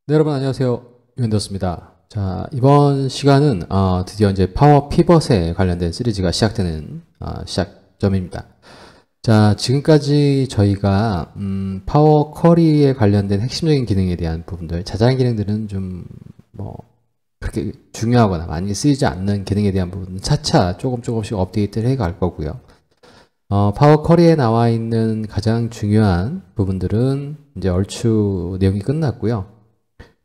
네, 여러분 안녕하세요. 유현도였습니다. 자, 이번 시간은 드디어 이제 파워 피벗에 관련된 시리즈가 시작되는 시작점입니다. 자, 지금까지 저희가 파워 쿼리에 관련된 핵심적인 기능에 대한 부분들, 자잘한 기능들은 좀 뭐 그렇게 중요하거나 많이 쓰이지 않는 기능에 대한 부분은 차차 조금씩 업데이트를 해갈 거고요. 파워 쿼리에 나와 있는 가장 중요한 부분들은 이제 얼추 내용이 끝났고요.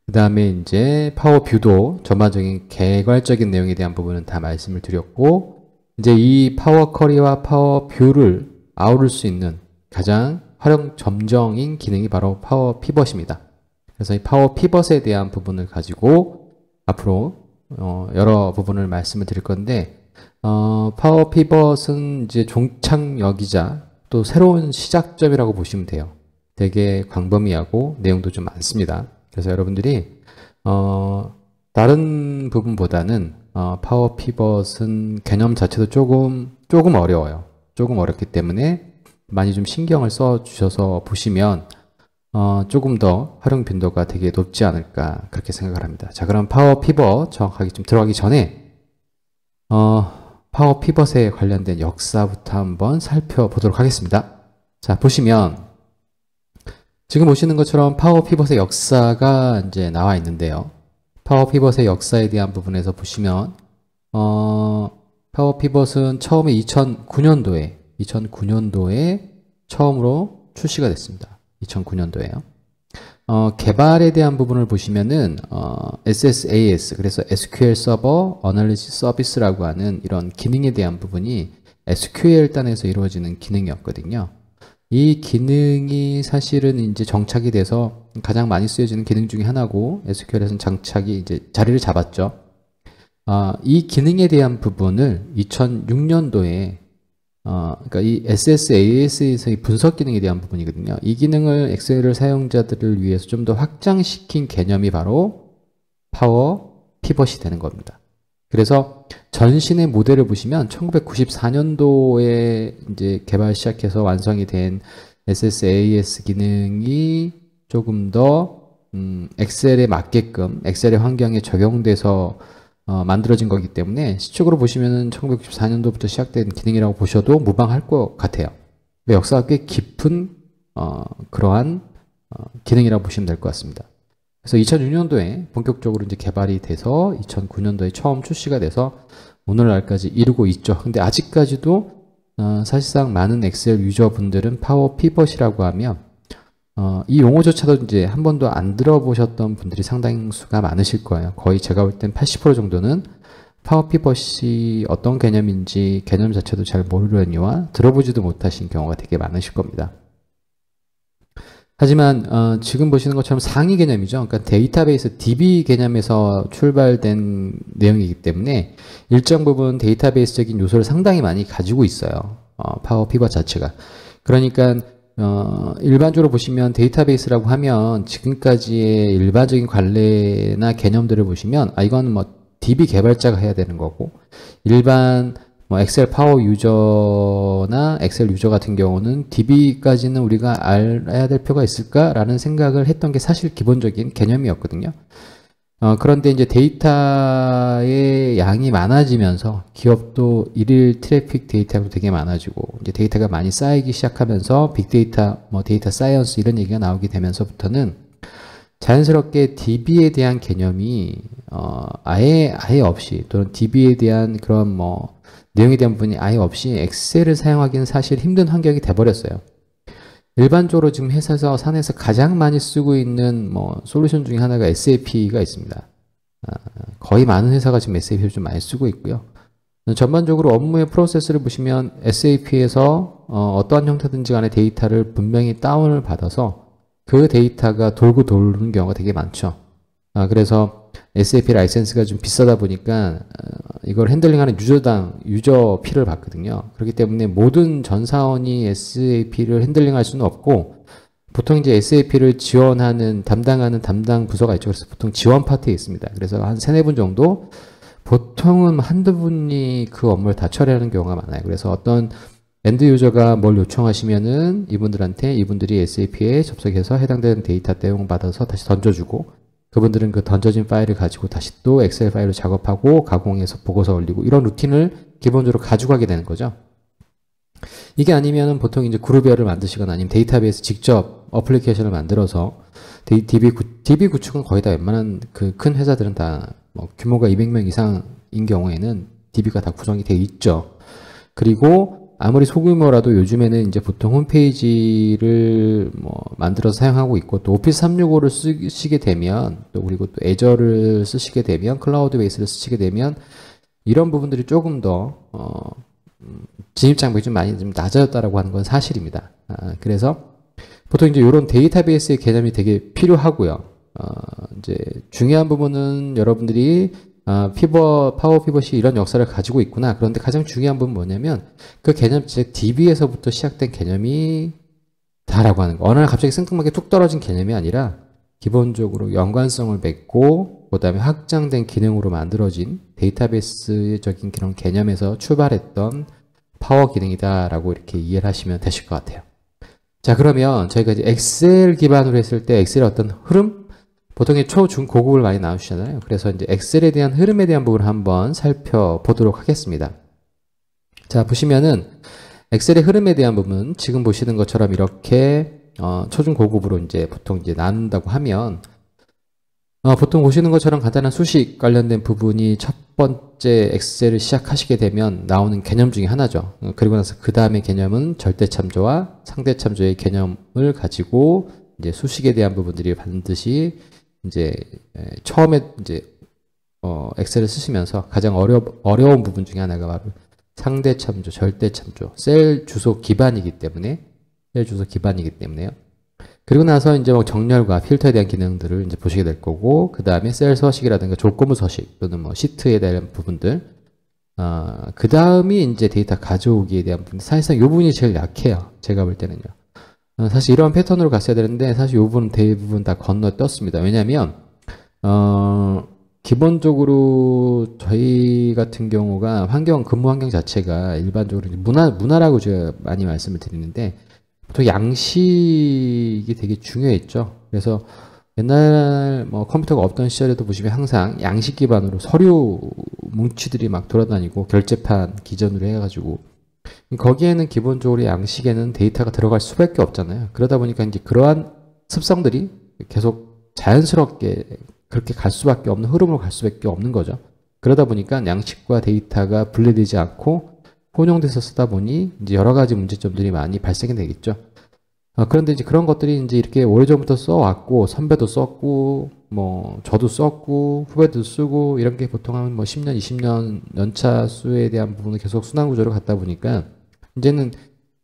그 다음에 이제 파워 뷰도 전반적인 개괄적인 내용에 대한 부분은 다 말씀을 드렸고, 이제 이 파워 쿼리와 파워 뷰를 아우를 수 있는 가장 활용 점정인 기능이 바로 파워 피벗입니다. 그래서 이 파워 피벗에 대한 부분을 가지고 앞으로 여러 부분을 말씀을 드릴 건데, 파워 피벗은 이제 종착역이자 또 새로운 시작점이라고 보시면 돼요. 되게 광범위하고 내용도 좀 많습니다. 그래서 여러분들이 다른 부분보다는 파워 피벗은 개념 자체도 조금 어려워요. 조금 어렵기 때문에 많이 좀 신경을 써 주셔서 보시면 조금 더 활용 빈도가 되게 높지 않을까 그렇게 생각을 합니다. 자, 그럼 파워 피벗 정확하게 좀 들어가기 전에 파워 피벗에 관련된 역사부터 한번 살펴보도록 하겠습니다. 자, 보시면 지금 보시는 것처럼 파워 피벗의 역사가 이제 나와 있는데요. 파워 피벗의 역사에 대한 부분에서 보시면 파워 피벗은 처음에 2009년도에 처음으로 출시가 됐습니다. 2009년도에요. 개발에 대한 부분을 보시면은 SSAS, 그래서 SQL 서버 어널리시스 서비스라고 하는 이런 기능에 대한 부분이 SQL 단에서 이루어지는 기능이었거든요. 이 기능이 사실은 이제 정착이 돼서 가장 많이 쓰여지는 기능 중에 하나고, SQL에서는 장착이 이제 자리를 잡았죠. 이 기능에 대한 부분을 2006년도에 그러니까 이 SSAS에서 이 분석 기능에 대한 부분이거든요. 이 기능을 엑셀 사용자들을 위해서 좀 더 확장시킨 개념이 바로 파워 피벗이 되는 겁니다. 그래서 전신의 모델을 보시면 1994년도에 이제 개발 시작해서 완성이 된 SSAS 기능이 조금 더 엑셀에 맞게끔 엑셀의 환경에 적용돼서 만들어진 거기 때문에 시축으로 보시면은 1994년도부터 시작된 기능이라고 보셔도 무방할 것 같아요. 역사가 꽤 깊은 그러한 기능이라고 보시면 될 것 같습니다. 그래서 2006년도에 본격적으로 이제 개발이 돼서 2009년도에 처음 출시가 돼서 오늘날까지 이루고 있죠. 근데 아직까지도 사실상 많은 엑셀 유저분들은 파워 피벗이라고 하면 이 용어조차도 이제 한 번도 안 들어보셨던 분들이 상당수가 많으실 거예요. 거의 제가 볼 땐 80% 정도는 파워 피벗이 어떤 개념인지 개념 자체도 잘 모르려니와 들어보지도 못하신 경우가 되게 많으실 겁니다. 하지만 지금 보시는 것처럼 상위 개념이죠. 그러니까 데이터베이스 DB 개념에서 출발된 내용이기 때문에 일정 부분 데이터베이스적인 요소를 상당히 많이 가지고 있어요. 파워 피벗 자체가. 그러니까 일반적으로 보시면 데이터베이스라고 하면 지금까지의 일반적인 관례나 개념들을 보시면 이건 뭐 DB 개발자가 해야 되는 거고, 일반 뭐 엑셀 파워 유저나 엑셀 유저 같은 경우는 DB까지는 우리가 알아야 될 필요가 있을까라는 생각을 했던 게 사실 기본적인 개념이었거든요. 그런데 이제 데이터의 양이 많아지면서 기업도 일일 트래픽 데이터도 되게 많아지고 이제 데이터가 많이 쌓이기 시작하면서 빅데이터, 뭐 데이터 사이언스 이런 얘기가 나오게 되면서부터는 자연스럽게 DB에 대한 개념이 아예 없이, 또는 DB에 대한 그런 뭐 내용에 대한 부분이 아예 없이 엑셀을 사용하기는 사실 힘든 환경이 돼버렸어요. 일반적으로 지금 회사에서 산에서 가장 많이 쓰고 있는 뭐 솔루션 중에 하나가 SAP가 있습니다. 거의 많은 회사가 지금 SAP를 좀 많이 쓰고 있고요. 전반적으로 업무의 프로세스를 보시면 SAP에서 어떠한 형태든지 간에 데이터를 분명히 다운을 받아서 그 데이터가 돌고 도는 경우가 되게 많죠. 그래서 SAP 라이센스가 좀 비싸다 보니까 이걸 핸들링하는 유저 피를 받거든요. 그렇기 때문에 모든 전사원이 SAP를 핸들링할 수는 없고, 보통 이제 SAP를 지원하는 담당하는 담당 부서가 있죠. 그래서 보통 지원 파트에 있습니다. 그래서 한 3-4분 정도, 보통은 한두 분이 그 업무를 다 처리하는 경우가 많아요. 그래서 어떤 엔드 유저가 뭘 요청하시면은 이분들이 SAP에 접속해서 해당되는 데이터 내용 받아서 다시 던져주고, 그분들은 그 던져진 파일을 가지고 다시 또 엑셀 파일로 작업하고 가공해서 보고서 올리고 이런 루틴을 기본적으로 가져가게 되는 거죠. 이게 아니면은 보통 이제 그룹웨어를 만드시거나 아니면 데이터베이스 직접 어플리케이션을 만들어서 DB 구축은 거의 다 웬만한 그 큰 회사들은 다 뭐 규모가 200명 이상인 경우에는 DB가 다 구성이 되어 있죠. 그리고 아무리 소규모라도 요즘에는 이제 보통 홈페이지를 뭐 만들어서 사용하고 있고 또 오피스 365를 쓰시게 되면 또 그리고 또 애저를 쓰시게 되면 클라우드 베이스를 쓰시게 되면 이런 부분들이 조금 더 진입 장벽이 좀 많이 좀 낮아졌다라고 하는 건 사실입니다. 그래서 보통 이제 이런 데이터베이스의 개념이 되게 필요하고요. 이제 중요한 부분은 여러분들이 파워 피벗이 이런 역사를 가지고 있구나. 그런데 가장 중요한 부분은 뭐냐면 그 개념 즉 DB에서부터 시작된 개념이 다라고 하는 거. 어느 날 갑자기 생뚱맞게 툭 떨어진 개념이 아니라 기본적으로 연관성을 맺고 그다음에 확장된 기능으로 만들어진 데이터베이스적인 그런 개념에서 출발했던 파워 기능이다라고 이렇게 이해를 하시면 되실 것 같아요. 자, 그러면 저희가 이제 엑셀 기반으로 했을 때 엑셀의 어떤 흐름? 보통의 초, 중, 고급을 많이 나누시잖아요. 그래서 이제 엑셀에 대한 흐름에 대한 부분을 한번 살펴보도록 하겠습니다. 자, 보시면은 엑셀의 흐름에 대한 부분, 지금 보시는 것처럼 이렇게 초중 고급으로 이제 보통 이제 나눈다고 하면 보통 보시는 것처럼 간단한 수식 관련된 부분이 첫 번째 엑셀을 시작하시게 되면 나오는 개념 중에 하나죠. 그리고 나서 그 다음에 개념은 절대참조와 상대참조의 개념을 가지고 이제 수식에 대한 부분들이 반드시 이제 처음에 이제 엑셀을 쓰시면서 가장 어려운 부분 중에 하나가 바로 상대참조, 절대참조, 셀 주소 기반이기 때문에요. 그리고 나서 이제 뭐 정렬과 필터에 대한 기능들을 이제 보시게 될 거고, 그 다음에 셀 서식이라든가 조건부 서식 또는 뭐 시트에 대한 부분들, 그 다음이 이제 데이터 가져오기에 대한 부분. 사실상 이 부분이 제일 약해요. 제가 볼 때는요. 사실 이런 패턴으로 갔어야 되는데 사실 이 부분은 대부분 다 건너뛰었습니다. 왜냐하면 기본적으로 저희 같은 경우가 근무 환경 자체가 일반적으로 문화라고 제가 많이 말씀을 드리는데 보통 양식이 되게 중요했죠. 그래서 옛날 뭐 컴퓨터가 없던 시절에도 보시면 항상 양식 기반으로 서류 뭉치들이 막 돌아다니고 결제판 기준으로 해가지고 거기에는 기본적으로 양식에는 데이터가 들어갈 수밖에 없잖아요. 그러다 보니까 이제 그러한 습성들이 계속 자연스럽게 그렇게 갈 수밖에 없는 흐름으로 갈 수밖에 없는 거죠. 그러다 보니까 양식과 데이터가 분리되지 않고 혼용돼서 쓰다 보니 이제 여러 가지 문제점들이 많이 발생이 되겠죠. 그런데 이제 그런 것들이 이제 이렇게 오래전부터 써왔고, 선배도 썼고, 뭐, 저도 썼고, 후배도 쓰고, 이런 게 보통 한 뭐 10년, 20년 연차 수에 대한 부분을 계속 순환구조로 갔다 보니까, 이제는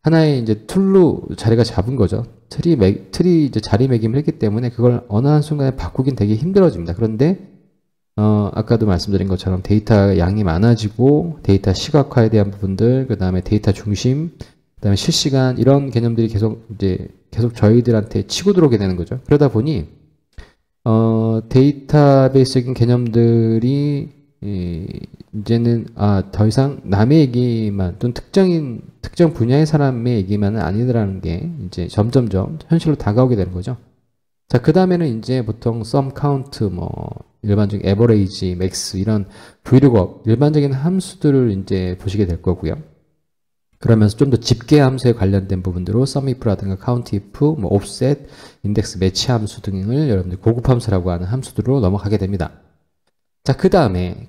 하나의 이제 툴로 자리가 잡은 거죠. 틀이 이제 자리매김을 했기 때문에 그걸 어느 한순간에 바꾸긴 되게 힘들어집니다. 그런데, 아까도 말씀드린 것처럼 데이터 양이 많아지고, 데이터 시각화에 대한 부분들, 그 다음에 데이터 중심, 그 다음에 실시간, 이런 개념들이 계속 저희들한테 치고 들어오게 되는 거죠. 그러다 보니, 데이터베이스적인 개념들이, 이제는, 더 이상 남의 얘기만, 또는 특정 분야의 사람의 얘기만은 아니더라는 게, 이제 점점점 현실로 다가오게 되는 거죠. 자, 그 다음에는 이제 보통 sum, count, 일반적인 average, max, 이런 vlookup, 일반적인 함수들을 이제 보시게 될 거고요. 그러면서 좀 더 집계 함수에 관련된 부분들로 sumif라든가 countif, offset, index, match 함수 등을 여러분들 고급 함수라고 하는 함수들로 넘어가게 됩니다. 자, 그 다음에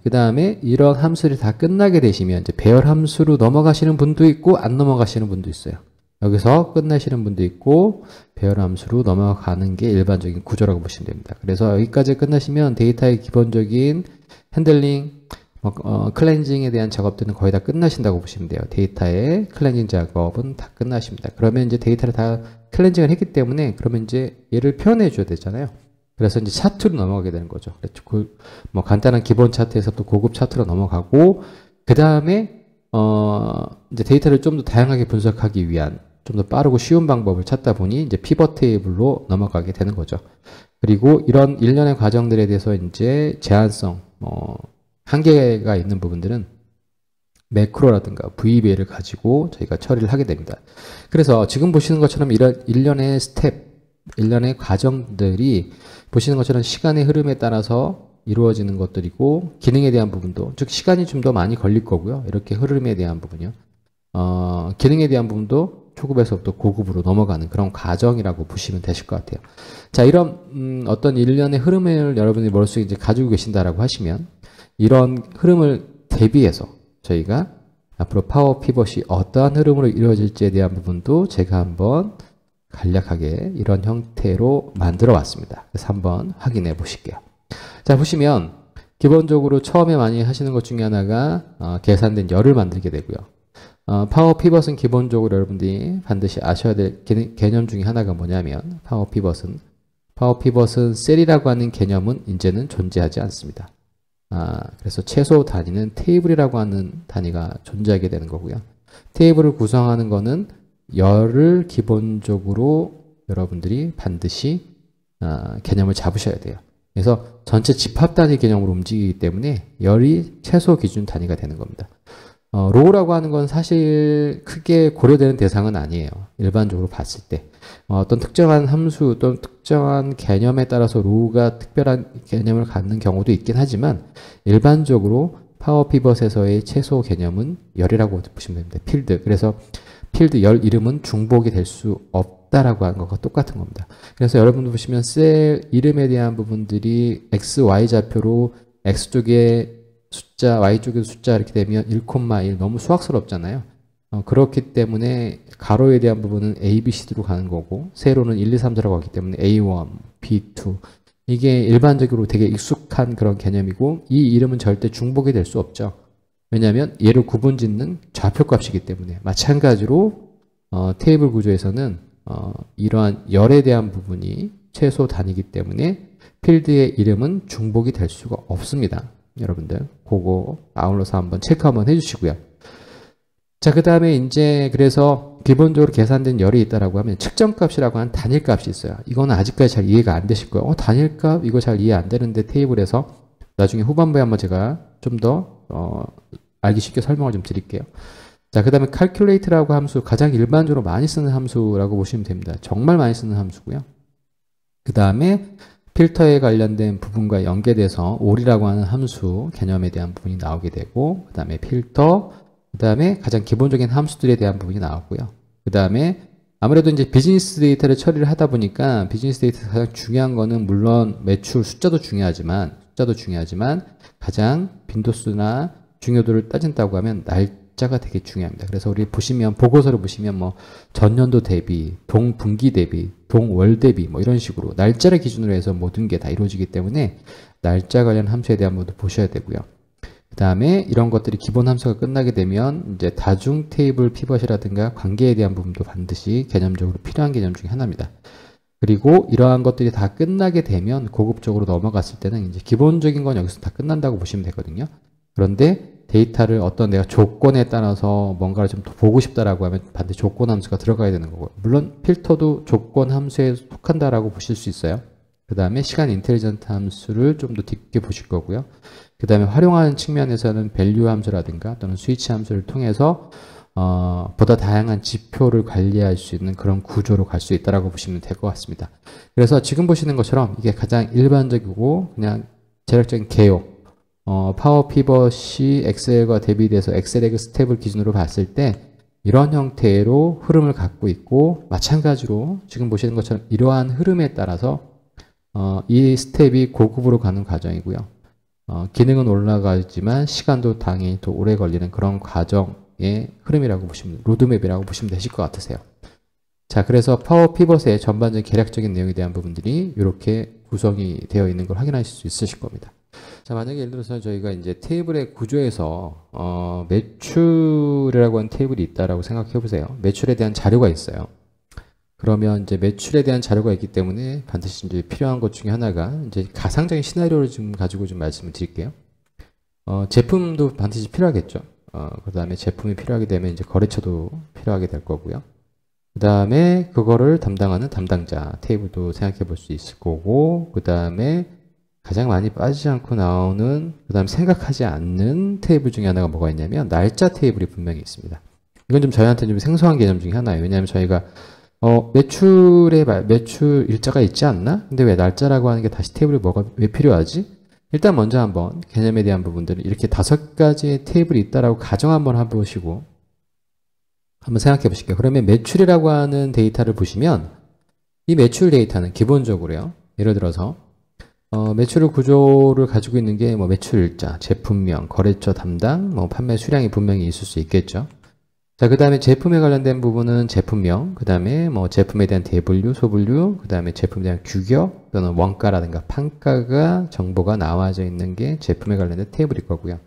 이런 함수들이 다 끝나게 되시면 이제 배열 함수로 넘어가시는 분도 있고 안 넘어가시는 분도 있어요. 여기서 끝내시는 분도 있고 배열 함수로 넘어가는 게 일반적인 구조라고 보시면 됩니다. 그래서 여기까지 끝나시면 데이터의 기본적인 핸들링, 클렌징에 대한 작업들은 거의 다 끝나신다고 보시면 돼요. 데이터의 클렌징 작업은 다 끝나십니다. 그러면 이제 데이터를 다 클렌징을 했기 때문에 그러면 이제 얘를 표현해 줘야 되잖아요. 그래서 이제 차트로 넘어가게 되는 거죠. 뭐 간단한 기본 차트에서 또 고급 차트로 넘어가고 그 다음에 이제 데이터를 좀 더 다양하게 분석하기 위한 좀 더 빠르고 쉬운 방법을 찾다 보니 이제 피벗 테이블로 넘어가게 되는 거죠. 그리고 이런 일련의 과정들에 대해서 이제 제한성, 한계가 있는 부분들은 매크로라든가 VBA를 가지고 저희가 처리를 하게 됩니다. 그래서 지금 보시는 것처럼 이런 일련의 스텝, 일련의 과정들이 보시는 것처럼 시간의 흐름에 따라서 이루어지는 것들이고 기능에 대한 부분도 즉 시간이 좀 더 많이 걸릴 거고요. 이렇게 흐름에 대한 부분이요. 기능에 대한 부분도 초급에서부터 고급으로 넘어가는 그런 과정이라고 보시면 되실 것 같아요. 자, 이런 어떤 일련의 흐름을 여러분이 머릿속에 이제 가지고 계신다라고 하시면 이런 흐름을 대비해서 저희가 앞으로 파워 피벗이 어떠한 흐름으로 이루어질지에 대한 부분도 제가 한번 간략하게 이런 형태로 만들어 왔습니다. 그래서 한번 확인해 보실게요. 자, 보시면 기본적으로 처음에 많이 하시는 것 중에 하나가 계산된 열을 만들게 되고요. 파워 피벗은 기본적으로 여러분들이 반드시 아셔야 될 개념 중에 하나가 뭐냐면 파워 피벗은 셀이라고 하는 개념은 이제는 존재하지 않습니다. 그래서 최소 단위는 테이블이라고 하는 단위가 존재하게 되는 거고요. 테이블을 구성하는 거는 열을 기본적으로 여러분들이 반드시 개념을 잡으셔야 돼요. 그래서 전체 집합 단위 개념으로 움직이기 때문에 열이 최소 기준 단위가 되는 겁니다. 로우라고 하는 건 사실 크게 고려되는 대상은 아니에요. 일반적으로 봤을 때. 어떤 특정한 함수 또는 특정한 개념에 따라서 로우가 특별한 개념을 갖는 경우도 있긴 하지만 일반적으로 파워 피벗에서의 최소 개념은 열이라고 보시면 됩니다. 필드. 그래서 필드 열 이름은 중복이 될 수 없다라고 하는 것과 똑같은 겁니다. 그래서 여러분들 보시면 셀 이름에 대한 부분들이 x, y 좌표로 x쪽에 숫자, y쪽에도 숫자 이렇게 되면 1,1 너무 수학스럽잖아요. 그렇기 때문에 가로에 대한 부분은 A, B, C 로 가는 거고 세로는 1, 2, 3, 4라고 하기 때문에 A1, B2 이게 일반적으로 되게 익숙한 그런 개념이고 이 이름은 절대 중복이 될 수 없죠. 왜냐하면 얘를 구분짓는 좌표값이기 때문에 마찬가지로 테이블 구조에서는 이러한 열에 대한 부분이 최소 단위이기 때문에 필드의 이름은 중복이 될 수가 없습니다. 여러분들 그거 아울러서 한번 체크 한번 해주시고요. 자, 그 다음에 이제 그래서 기본적으로 계산된 열이 있다라고 하면 측정값이라고 하는 단일값이 있어요. 이거는 아직까지 잘 이해가 안 되실 거예요. 단일값 이거 잘 이해 안 되는데 테이블에서 나중에 후반부에 한번 제가 좀 더 알기 쉽게 설명을 좀 드릴게요. 자, 그 다음에 calculate라고 함수 가장 일반적으로 많이 쓰는 함수라고 보시면 됩니다. 정말 많이 쓰는 함수고요. 그 다음에 필터에 관련된 부분과 연계돼서 all이라고 하는 함수 개념에 대한 부분이 나오게 되고 그 다음에 필터, 그 다음에 가장 기본적인 함수들에 대한 부분이 나오고요. 그 다음에 아무래도 이제 비즈니스 데이터를 처리를 하다 보니까 비즈니스 데이터에서 가장 중요한 거는 물론 매출 숫자도 중요하지만 가장 빈도수나 중요도를 따진다고 하면 날짜가 되게 중요합니다. 그래서 우리 보시면 보고서를 보시면 뭐 전년도 대비, 동분기 대비, 동월 대비 뭐 이런 식으로 날짜를 기준으로 해서 모든 게 다 이루어지기 때문에 날짜 관련 함수에 대한 부분도 보셔야 되고요. 그 다음에 이런 것들이 기본 함수가 끝나게 되면 이제 다중 테이블 피벗이라든가 관계에 대한 부분도 반드시 개념적으로 필요한 개념 중에 하나입니다. 그리고 이러한 것들이 다 끝나게 되면 고급적으로 넘어갔을 때는 이제 기본적인 건 여기서 다 끝난다고 보시면 되거든요. 그런데 데이터를 어떤 내가 조건에 따라서 뭔가를 좀 더 보고 싶다라고 하면 반드시 조건 함수가 들어가야 되는 거고 물론 필터도 조건 함수에 속한다라고 보실 수 있어요. 그 다음에 시간 인텔리전트 함수를 좀 더 깊게 보실 거고요. 그 다음에 활용하는 측면에서는 밸류 함수라든가 또는 스위치 함수를 통해서 보다 다양한 지표를 관리할 수 있는 그런 구조로 갈 수 있다라고 보시면 될 것 같습니다. 그래서 지금 보시는 것처럼 이게 가장 일반적이고 그냥 대략적인 개요. 파워 피벗이 엑셀과 대비돼서 엑셀의 스텝을 기준으로 봤을 때 이런 형태로 흐름을 갖고 있고 마찬가지로 지금 보시는 것처럼 이러한 흐름에 따라서 이 스텝이 고급으로 가는 과정이고요. 기능은 올라가지만 시간도 당연히 더 오래 걸리는 그런 과정의 흐름이라고 보시면 로드맵이라고 보시면 되실 것 같으세요. 자, 그래서 파워 피벗의 전반적인 계략적인 내용에 대한 부분들이 이렇게 구성이 되어 있는 걸 확인하실 수 있으실 겁니다. 자, 만약에 예를 들어서 저희가 이제 테이블의 구조에서 매출이라고 하는 테이블이 있다라고 생각해 보세요. 매출에 대한 자료가 있어요. 그러면 이제 매출에 대한 자료가 있기 때문에 반드시 이제 필요한 것 중에 하나가 이제 가상적인 시나리오를 좀 가지고 좀 말씀을 드릴게요. 제품도 반드시 필요하겠죠. 그 다음에 제품이 필요하게 되면 이제 거래처도 필요하게 될 거고요. 그 다음에 그거를 담당하는 담당자 테이블도 생각해 볼 수 있을 거고, 그 다음에 가장 많이 빠지지 않고 나오는, 그 다음에 생각하지 않는 테이블 중에 하나가 뭐가 있냐면 날짜 테이블이 분명히 있습니다. 이건 좀 저희한테 좀 생소한 개념 중에 하나예요. 왜냐하면 저희가 매출 일자가 있지 않나? 근데 왜 날짜라고 하는 게 다시 테이블이 왜 필요하지? 일단 먼저 한번 개념에 대한 부분들을 이렇게 5가지의 테이블이 있다라고 가정 한번 해보시고 한번 생각해 보실게요. 그러면 매출이라고 하는 데이터를 보시면 이 매출 데이터는 기본적으로요. 예를 들어서 매출 구조를 가지고 있는 게 뭐 매출 일자, 제품명, 거래처 담당, 뭐 판매 수량이 분명히 있을 수 있겠죠. 자, 그 다음에 제품에 관련된 부분은 제품명, 그 다음에 뭐 제품에 대한 대분류, 소분류, 그 다음에 제품에 대한 규격 또는 원가라든가 판가가 정보가 나와져 있는 게 제품에 관련된 테이블일 거고요.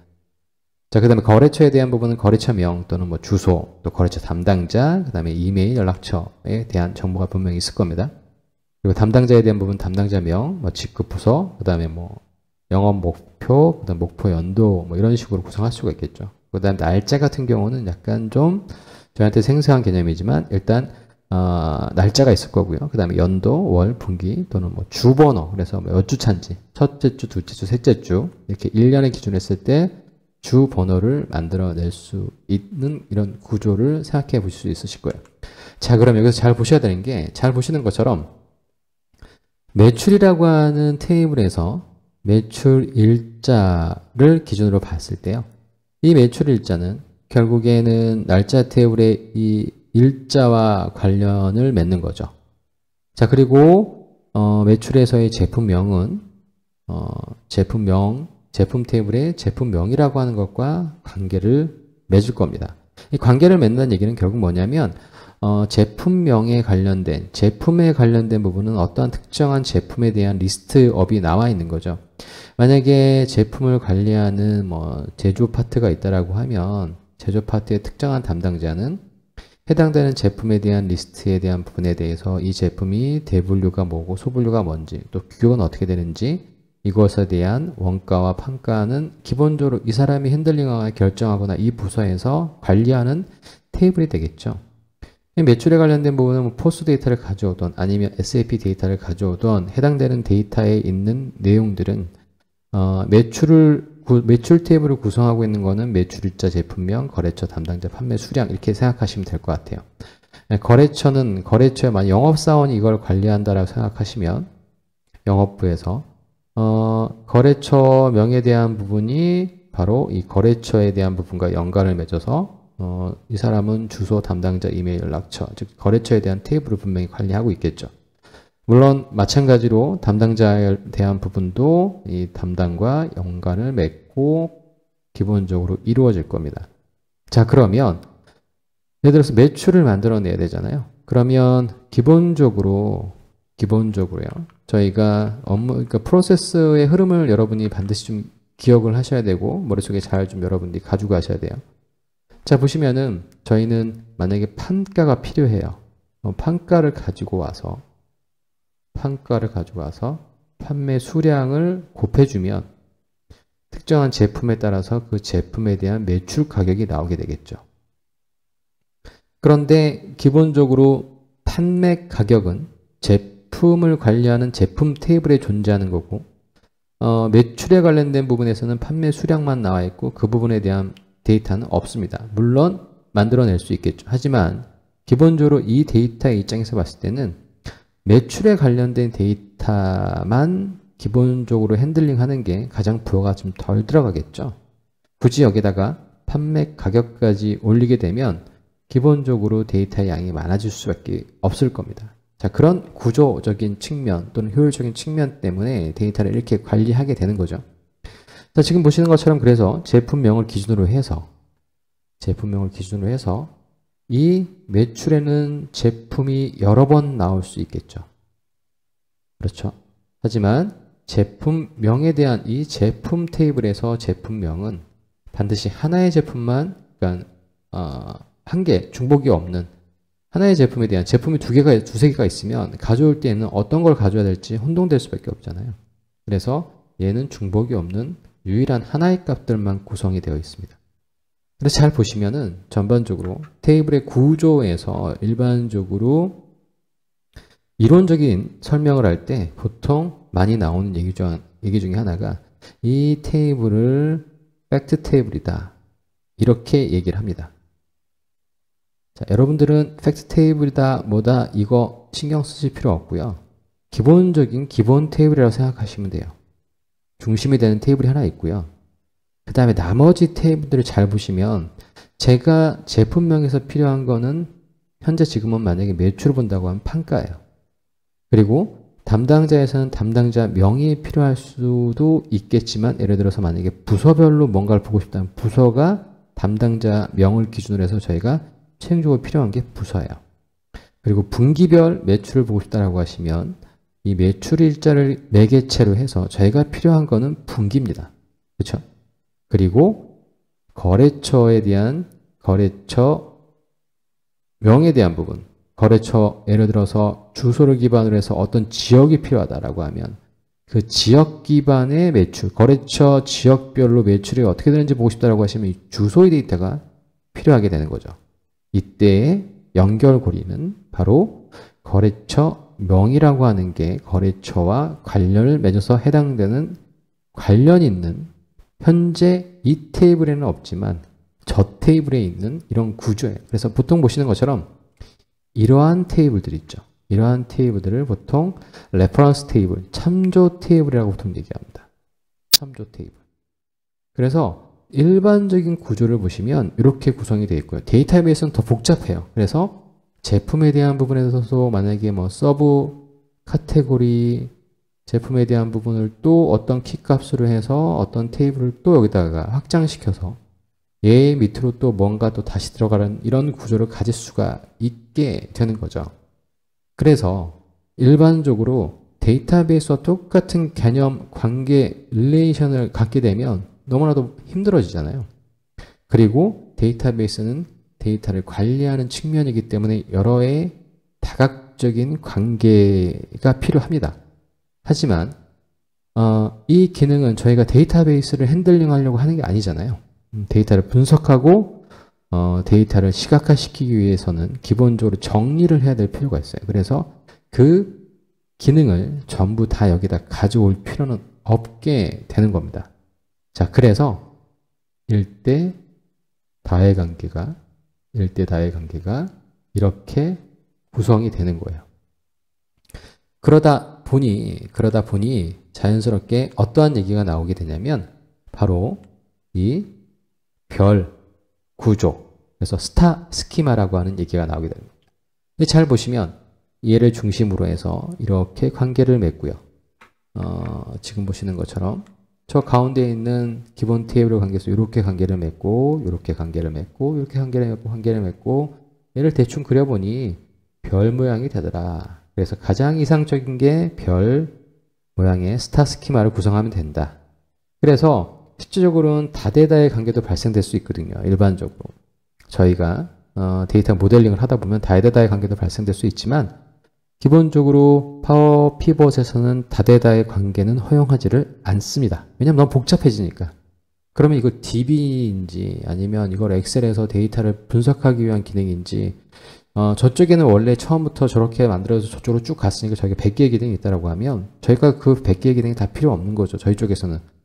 자, 그 다음에 거래처에 대한 부분은 거래처명 또는 뭐 주소, 또 거래처 담당자, 그 다음에 이메일, 연락처에 대한 정보가 분명히 있을 겁니다. 그리고 담당자에 대한 부분 담당자명, 뭐 직급 부서, 그 다음에 뭐 영업 목표, 그 다음 목표 연도 뭐 이런 식으로 구성할 수가 있겠죠. 그 다음 날짜 같은 경우는 약간 좀 저희한테 생소한 개념이지만 일단 날짜가 있을 거고요. 그 다음에 연도, 월, 분기 또는 뭐 주번호, 그래서 뭐 몇 주 차인지 첫째 주, 둘째 주, 셋째 주 이렇게 1년의 기준으로 했을 때 주 번호를 만들어낼 수 있는 이런 구조를 생각해 보실 수 있으실 거예요. 자, 그럼 여기서 잘 보셔야 되는 게 잘 보시는 것처럼 매출이라고 하는 테이블에서 매출 일자를 기준으로 봤을 때요. 이 매출 일자는 결국에는 날짜 테이블의 이 일자와 관련을 맺는 거죠. 자, 그리고 매출에서의 제품명은 제품 테이블의 제품명이라고 하는 것과 관계를 맺을 겁니다. 이 관계를 맺는 얘기는 결국 뭐냐면 제품명에 관련된 제품에 관련된 부분은 어떠한 특정한 제품에 대한 리스트업이 나와 있는 거죠. 만약에 제품을 관리하는 뭐 제조 파트가 있다라고 하면 제조 파트의 특정한 담당자는 해당되는 제품에 대한 리스트에 대한 부분에 대해서 이 제품이 대분류가 뭐고 소분류가 뭔지 또 규격은 어떻게 되는지 이것에 대한 원가와 판가는 기본적으로 이 사람이 핸들링하거나 결정하거나 이 부서에서 관리하는 테이블이 되겠죠. 매출에 관련된 부분은 뭐 포스 데이터를 가져오던 아니면 SAP 데이터를 가져오던 해당되는 데이터에 있는 내용들은 매출 테이블을 구성하고 있는 거는 매출일자, 제품명, 거래처, 담당자, 판매 수량 이렇게 생각하시면 될 것 같아요. 거래처에 만약 영업사원이 이걸 관리한다라고 생각하시면 영업부에서 거래처명에 대한 부분이 바로 이 거래처에 대한 부분과 연관을 맺어서 이 사람은 주소, 담당자, 이메일, 연락처, 즉 거래처에 대한 테이블을 분명히 관리하고 있겠죠. 물론 마찬가지로 담당자에 대한 부분도 이 담당과 연관을 맺고 기본적으로 이루어질 겁니다. 자, 그러면 예를 들어서 매출을 만들어내야 되잖아요. 그러면 기본적으로요. 저희가 그러니까 프로세스의 흐름을 여러분이 반드시 좀 기억을 하셔야 되고 머릿속에 잘 좀 여러분들이 가지고 가셔야 돼요. 자, 보시면은 저희는 만약에 판가가 필요해요. 판가를 가지고 와서 판매 수량을 곱해주면 특정한 제품에 따라서 그 제품에 대한 매출 가격이 나오게 되겠죠. 그런데 기본적으로 판매 가격은 제품을 관리하는 제품 테이블에 존재하는 거고 매출에 관련된 부분에서는 판매 수량만 나와 있고 그 부분에 대한 데이터는 없습니다. 물론 만들어낼 수 있겠죠. 하지만 기본적으로 이 데이터의 입장에서 봤을 때는 매출에 관련된 데이터만 기본적으로 핸들링하는 게 가장 부여가 좀 덜 들어가겠죠. 굳이 여기다가 판매 가격까지 올리게 되면 기본적으로 데이터의 양이 많아질 수밖에 없을 겁니다. 자, 그런 구조적인 측면 또는 효율적인 측면 때문에 데이터를 이렇게 관리하게 되는 거죠. 자, 지금 보시는 것처럼 그래서 제품명을 기준으로 해서 이 매출에는 제품이 여러 번 나올 수 있겠죠. 그렇죠. 하지만 제품명에 대한 이 제품 테이블에서 제품명은 반드시 하나의 제품만, 그러니까 한 개, 중복이 없는 하나의 제품에 대한 제품이 두세 개가 있으면 가져올 때에는 어떤 걸 가져야 될지 혼동될 수밖에 없잖아요. 그래서 얘는 중복이 없는 유일한 하나의 값들만 구성이 되어 있습니다. 그래서 잘 보시면은 전반적으로 테이블의 구조에서 일반적으로 이론적인 설명을 할 때 보통 많이 나오는 얘기 중에 하나가 이 테이블을 팩트 테이블이다. 이렇게 얘기를 합니다. 자, 여러분들은 팩트 테이블이다 뭐다 이거 신경 쓰실 필요 없고요. 기본적인 기본 테이블이라고 생각하시면 돼요. 중심이 되는 테이블이 하나 있고요. 그 다음에 나머지 테이블들을 잘 보시면 제가 제품명에서 필요한 거는 현재 지금은 만약에 매출을 본다고 하면 판가예요. 그리고 담당자에서는 담당자 명이 필요할 수도 있겠지만 예를 들어서 만약에 부서별로 뭔가를 보고 싶다면 부서가 담당자 명을 기준으로 해서 저희가 최종적으로 필요한 게 부서예요. 그리고 분기별 매출을 보고 싶다라고 하시면 이 매출 일자를 매개체로 해서 저희가 필요한 거는 분기입니다. 그렇죠? 그리고 거래처에 대한 거래처 명에 대한 부분, 거래처 예를 들어서 주소를 기반으로 해서 어떤 지역이 필요하다라고 하면 그 지역 기반의 매출, 거래처 지역별로 매출이 어떻게 되는지 보고 싶다라고 하시면 이 주소의 데이터가 필요하게 되는 거죠. 이때의 연결고리는 바로 거래처 명이라고 하는 게 거래처와 관련을 맺어서 해당되는 관련 있는 현재 이 테이블에는 없지만 저 테이블에 있는 이런 구조예요. 그래서 보통 보시는 것처럼 이러한 테이블들 있죠. 이러한 테이블들을 보통 레퍼런스 테이블, 참조 테이블이라고 보통 얘기합니다. 참조 테이블. 그래서 일반적인 구조를 보시면 이렇게 구성이 되어 있고요. 데이터베이스는 더 복잡해요. 그래서 제품에 대한 부분에 있어서 만약에 뭐 서브 카테고리 제품에 대한 부분을 또 어떤 키 값으로 해서 어떤 테이블을 또 여기다가 확장시켜서 얘 밑으로 또 뭔가 또 다시 들어가는 이런 구조를 가질 수가 있게 되는 거죠. 그래서 일반적으로 데이터베이스와 똑같은 개념, 관계, 릴레이션을 갖게 되면 너무나도 힘들어지잖아요. 그리고 데이터베이스는 데이터를 관리하는 측면이기 때문에 여러의 다각적인 관계가 필요합니다. 하지만 이 기능은 저희가 데이터베이스를 핸들링 하려고 하는 게 아니잖아요. 데이터를 분석하고 데이터를 시각화시키기 위해서는 기본적으로 정리를 해야 될 필요가 있어요. 그래서 그 기능을 전부 다 여기다 가져올 필요는 없게 되는 겁니다. 자, 그래서 일대다의 관계가 이렇게 구성이 되는 거예요. 그러다 보니 자연스럽게 어떠한 얘기가 나오게 되냐면 바로 이 별 구조, 그래서 스타 스키마라고 하는 얘기가 나오게 됩니다. 잘 보시면 얘를 중심으로 해서 이렇게 관계를 맺고요. 지금 보시는 것처럼 저 가운데 있는 기본 테이블 관계에서 이렇게 관계를 맺고 이렇게 관계를 맺고 이렇게 관계를 맺고 얘를 대충 그려보니 별 모양이 되더라. 그래서 가장 이상적인 게 별 모양의 스타 스키마를 구성하면 된다. 그래서 실질적으로는 다대다의 관계도 발생될 수 있거든요. 일반적으로. 저희가 데이터 모델링을 하다 보면 다대다의 관계도 발생될 수 있지만 기본적으로 파워 피벗에서는 다대다의 관계는 허용하지를 않습니다. 왜냐하면 너무 복잡해지니까. 그러면 이거 DB인지 아니면 이걸 엑셀에서 데이터를 분석하기 위한 기능인지 저쪽에는 원래 처음부터 저렇게 만들어서 저쪽으로 쭉 갔으니까 저게 100개의 기능이 있다고 하면 저희가 그 100개의 기능이 다 필요 없는 거죠. 저희 쪽에서는.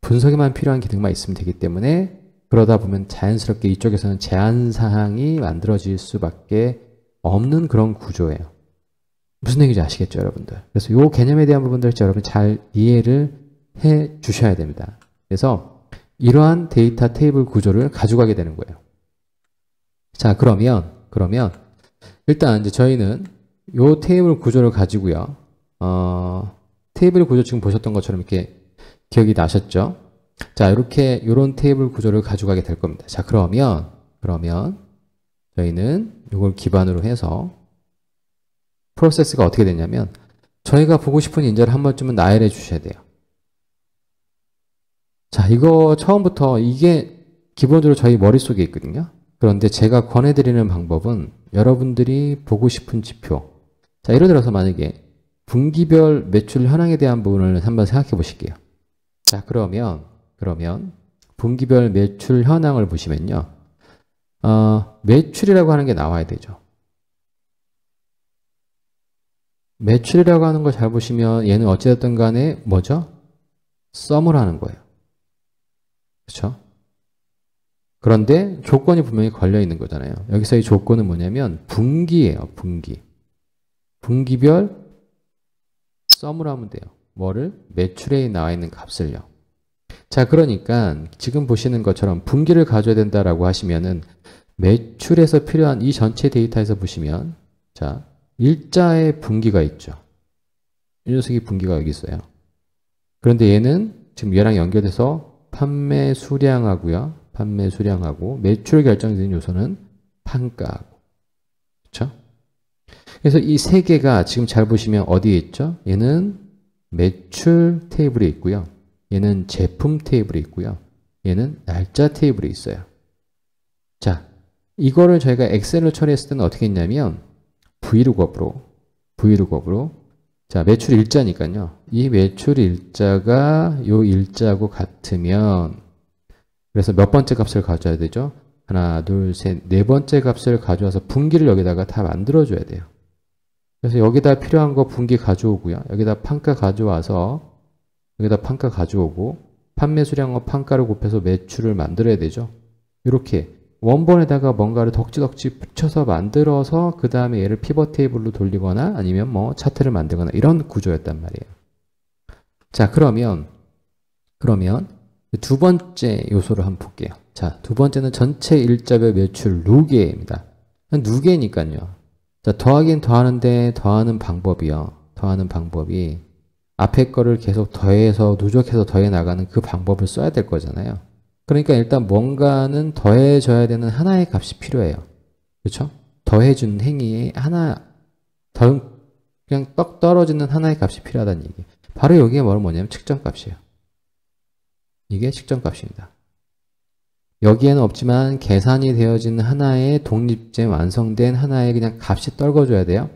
분석에만 필요한 기능만 있으면 되기 때문에 그러다 보면 자연스럽게 이쪽에서는 제한사항이 만들어질 수밖에 없는 그런 구조예요. 무슨 얘기인지 아시겠죠, 여러분들? 그래서 이 개념에 대한 부분들 여러분 잘 이해를 해 주셔야 됩니다. 그래서 이러한 데이터 테이블 구조를 가져가게 되는 거예요. 자, 그러면 일단 이제 저희는 이 테이블 구조를 가지고요. 테이블 구조 지금 보셨던 것처럼 이렇게 기억이 나셨죠? 자, 이런 테이블 구조를 가져가게 될 겁니다. 자, 그러면 저희는 이걸 기반으로 해서 프로세스가 어떻게 되냐면 저희가 보고 싶은 인자를 한 번쯤은 나열해 주셔야 돼요. 자, 이거 처음부터 이게 기본적으로 저희 머릿속에 있거든요. 그런데 제가 권해드리는 방법은 여러분들이 보고 싶은 지표. 자, 예를 들어서 만약에 분기별 매출 현황에 대한 부분을 한번 생각해 보실게요. 자, 그러면 분기별 매출 현황을 보시면요. 매출이라고 하는 게 나와야 되죠. 매출이라고 하는 걸 잘 보시면 얘는 어찌됐든 간에 뭐죠? 썸을 하는 거예요. 그렇죠? 그런데 조건이 분명히 걸려 있는 거잖아요. 여기서 이 조건은 뭐냐면 분기예요. 분기. 분기별 썸으로 하면 돼요. 뭐를? 매출에 나와 있는 값을요. 자, 그러니까 지금 보시는 것처럼 분기를 가져야 된다라고 하시면은 매출에서 필요한 이 전체 데이터에서 보시면 자, 일자의 분기가 있죠. 이 녀석이 분기가 여기 있어요. 그런데 얘는 지금 얘랑 연결돼서 판매 수량하고요. 판매 수량하고 매출 결정되는 요소는 판가하고. 그렇죠? 그래서 이 세 개가 지금 잘 보시면 어디에 있죠? 얘는 매출 테이블에 있고요. 얘는 제품 테이블에 있고요. 얘는 날짜 테이블에 있어요. 자, 이거를 저희가 엑셀로 처리했을 때는 어떻게 했냐면 V룩업으로 자, 매출 일자니까요. 이 매출 일자가 요 일자하고 같으면 그래서 몇 번째 값을 가져야 되죠? 하나, 둘, 셋, 네 번째 값을 가져와서 분기를 여기다가 다 만들어줘야 돼요. 그래서 여기다 필요한 거 분기 가져오고요. 여기다 판가 가져와서 여기다 판가 가져오고 판매 수량과 판가를 곱해서 매출을 만들어야 되죠. 이렇게 원본에다가 뭔가를 덕지덕지 붙여서 만들어서 그 다음에 얘를 피벗 테이블로 돌리거나 아니면 뭐 차트를 만들거나 이런 구조였단 말이에요. 자, 그러면 두 번째 요소를 한번 볼게요. 자, 두 번째는 전체 일자별 매출 누계입니다. 누계니까요. 자, 더하긴 더하는데 더하는 방법이요. 더하는 방법이 앞에 거를 계속 더해서 누적해서 더해 나가는 그 방법을 써야 될 거잖아요. 그러니까 일단 뭔가는 더해져야 되는 하나의 값이 필요해요. 그렇죠? 더해주는 행위에 그냥 떡 떨어지는 하나의 값이 필요하다는 얘기. 바로 여기에 뭐냐면 측정값이에요. 이게 측정값입니다. 여기에는 없지만 계산이 되어지는 하나의 독립된 완성된 하나의 그냥 값이 떨궈줘야 돼요.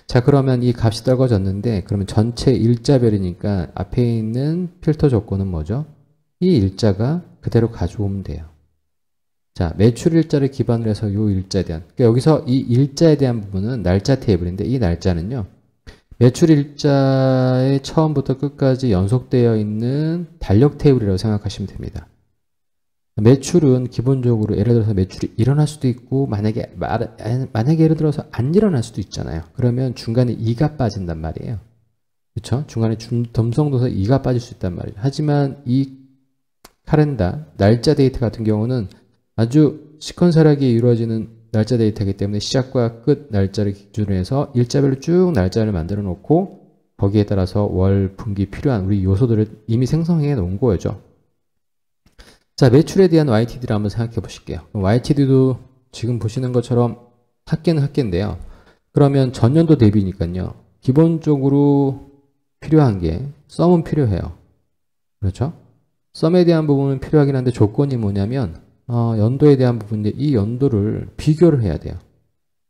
자, 그러면 이 값이 떨궈졌는데 그러면 전체 일자별이니까 앞에 있는 필터 조건은 뭐죠? 이 일자가 그대로 가져오면 돼요. 자, 매출 일자를 기반으로 해서 이 일자에 대한 그러니까 여기서 이 일자에 대한 부분은 날짜 테이블인데 이 날짜는요. 매출 일자의 처음부터 끝까지 연속되어 있는 달력 테이블이라고 생각하시면 됩니다. 매출은 기본적으로 예를 들어서 매출이 일어날 수도 있고 만약에 예를 들어서 안 일어날 수도 있잖아요. 그러면 중간에 2가 빠진단 말이에요. 그렇죠? 중간에 덤성도서 2가 빠질 수 있단 말이에요. 하지만 이 카렌다, 날짜 데이터 같은 경우는 아주 시퀀셜하게 이루어지는 날짜 데이터이기 때문에 시작과 끝 날짜를 기준으로 해서 일자별로 쭉 날짜를 만들어 놓고 거기에 따라서 월, 분기 필요한 우리 요소들을 이미 생성해 놓은 거죠. 자, 매출에 대한 YTD를 한번 생각해 보실게요. YTD도 지금 보시는 것처럼 합계는 합계인데요. 그러면 전년도 대비니까요. 기본적으로 필요한 게 썸은 필요해요. 그렇죠? 썸에 대한 부분은 필요하긴 한데 조건이 뭐냐면 연도에 대한 부분인데 이 연도를 비교를 해야 돼요.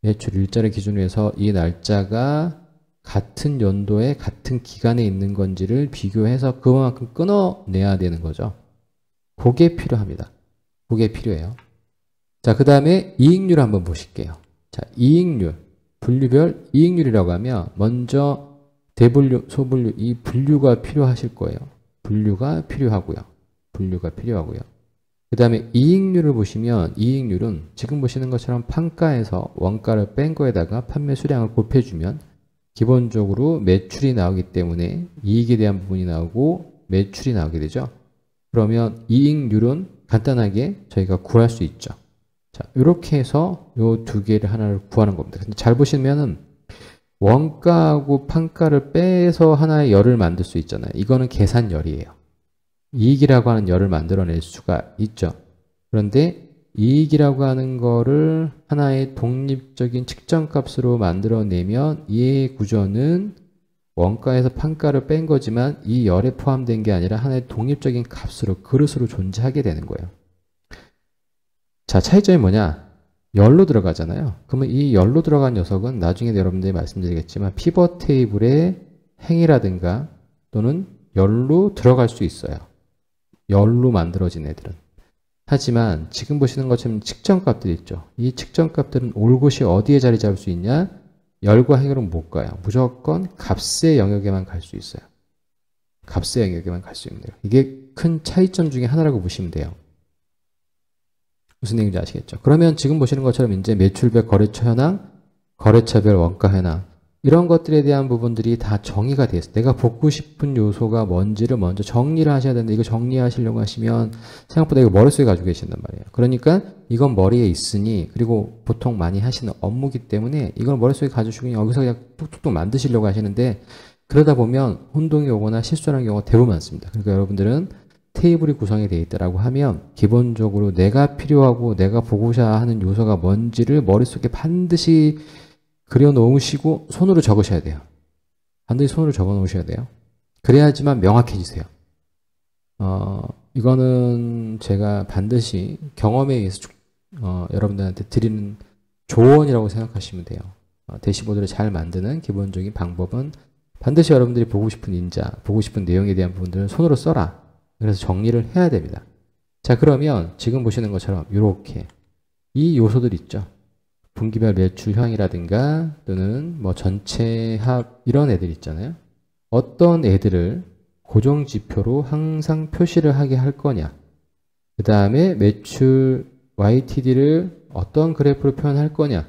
매출 일자를 기준으로 해서 이 날짜가 같은 연도에 같은 기간에 있는 건지를 비교해서 그만큼 끊어내야 되는 거죠. 그게 필요합니다. 그게 필요해요. 자, 그 다음에 이익률 한번 보실게요. 자, 이익률, 분류별 이익률이라고 하면 먼저 대분류, 소분류, 이 분류가 필요하실 거예요. 분류가 필요하고요. 그 다음에 이익률을 보시면 이익률은 지금 보시는 것처럼 판가에서 원가를 뺀 거에다가 판매 수량을 곱해주면 기본적으로 매출이 나오기 때문에 이익에 대한 부분이 나오고 매출이 나오게 되죠. 그러면 이익률은 간단하게 저희가 구할 수 있죠. 자, 이렇게 해서 요 두 개를 하나를 구하는 겁니다. 근데 잘 보시면은 원가하고 판가를 빼서 하나의 열을 만들 수 있잖아요. 이거는 계산열이에요. 이익이라고 하는 열을 만들어낼 수가 있죠. 그런데 이익이라고 하는 거를 하나의 독립적인 측정값으로 만들어내면 이 구조는 원가에서 판가를 뺀 거지만 이 열에 포함된 게 아니라 하나의 독립적인 값으로 그릇으로 존재하게 되는 거예요. 자, 차이점이 뭐냐? 열로 들어가잖아요. 그러면 이 열로 들어간 녀석은 나중에 여러분들이 말씀드리겠지만 피벗 테이블의 행위라든가 또는 열로 들어갈 수 있어요. 열로 만들어진 애들은. 하지만 지금 보시는 것처럼 측정값들이 있죠. 이 측정값들은 올 곳이 어디에 자리 잡을 수 있냐? 열과 행위로 못 가요. 무조건 값의 영역에만 갈 수 있어요. 값의 영역에만 갈 수 있는 거예요. 이게 큰 차이점 중에 하나라고 보시면 돼요. 무슨 얘기인지 아시겠죠? 그러면 지금 보시는 것처럼 이제 매출별 거래처 현황, 거래처별 원가 현황 이런 것들에 대한 부분들이 다 정의가 되어 있어요. 내가 보고 싶은 요소가 뭔지를 먼저 정리를 하셔야 되는데 이거 정리하시려고 하시면 생각보다 이거 머릿속에 가지고 계신단 말이에요. 그러니까 이건 머리에 있으니 그리고 보통 많이 하시는 업무기 때문에 이걸 머릿속에 가지고 여기서 그냥 뚝뚝뚝 만드시려고 하시는데 그러다 보면 혼동이 오거나 실수하는 경우가 대부분 많습니다. 그러니까 여러분들은 테이블이 구성이 되어 있다라고 하면 기본적으로 내가 필요하고 내가 보고자 하는 요소가 뭔지를 머릿속에 반드시 그려 놓으시고 손으로 적으셔야 돼요. 반드시 손으로 적어 놓으셔야 돼요. 그래야지만 명확해지세요. 이거는 제가 반드시 경험에 의해서 여러분들한테 드리는 조언이라고 생각하시면 돼요. 대시보드를 잘 만드는 기본적인 방법은 반드시 여러분들이 보고 싶은 인자, 보고 싶은 내용에 대한 부분들은 손으로 써라. 그래서 정리를 해야 됩니다. 자, 그러면 지금 보시는 것처럼 이렇게 이 요소들 있죠. 분기별 매출 현황이라든가 또는 뭐 전체 합 이런 애들 있잖아요. 어떤 애들을 고정 지표로 항상 표시를 하게 할 거냐. 그 다음에 매출 YTD를 어떤 그래프로 표현할 거냐.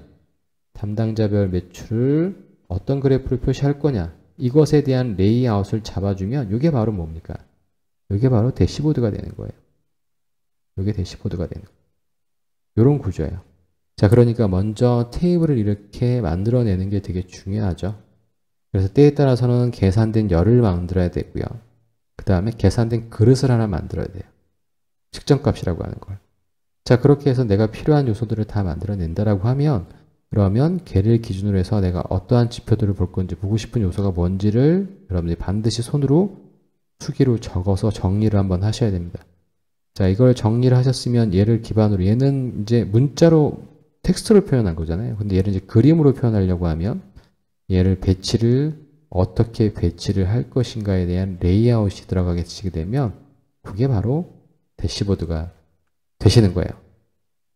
담당자별 매출을 어떤 그래프로 표시할 거냐. 이것에 대한 레이아웃을 잡아주면 이게 바로 뭡니까? 이게 바로 대시보드가 되는 거예요. 이게 대시보드가 되는 거예요. 이런 구조예요. 자, 그러니까 먼저 테이블을 이렇게 만들어내는 게 되게 중요하죠. 그래서 때에 따라서는 계산된 열을 만들어야 되고요. 그 다음에 계산된 그릇을 하나 만들어야 돼요. 측정값이라고 하는 걸. 자, 그렇게 해서 내가 필요한 요소들을 다 만들어낸다라고 하면 그러면 걔를 기준으로 해서 내가 어떠한 지표들을 볼 건지 보고 싶은 요소가 뭔지를 여러분들이 반드시 손으로 수기로 적어서 정리를 한번 하셔야 됩니다. 자, 이걸 정리를 하셨으면 얘를 기반으로 얘는 이제 문자로 텍스트로 표현한 거잖아요. 근데 얘를 이제 그림으로 표현하려고 하면 얘를 어떻게 배치를 할 것인가에 대한 레이아웃이 들어가게 되면 그게 바로 대시보드가 되시는 거예요.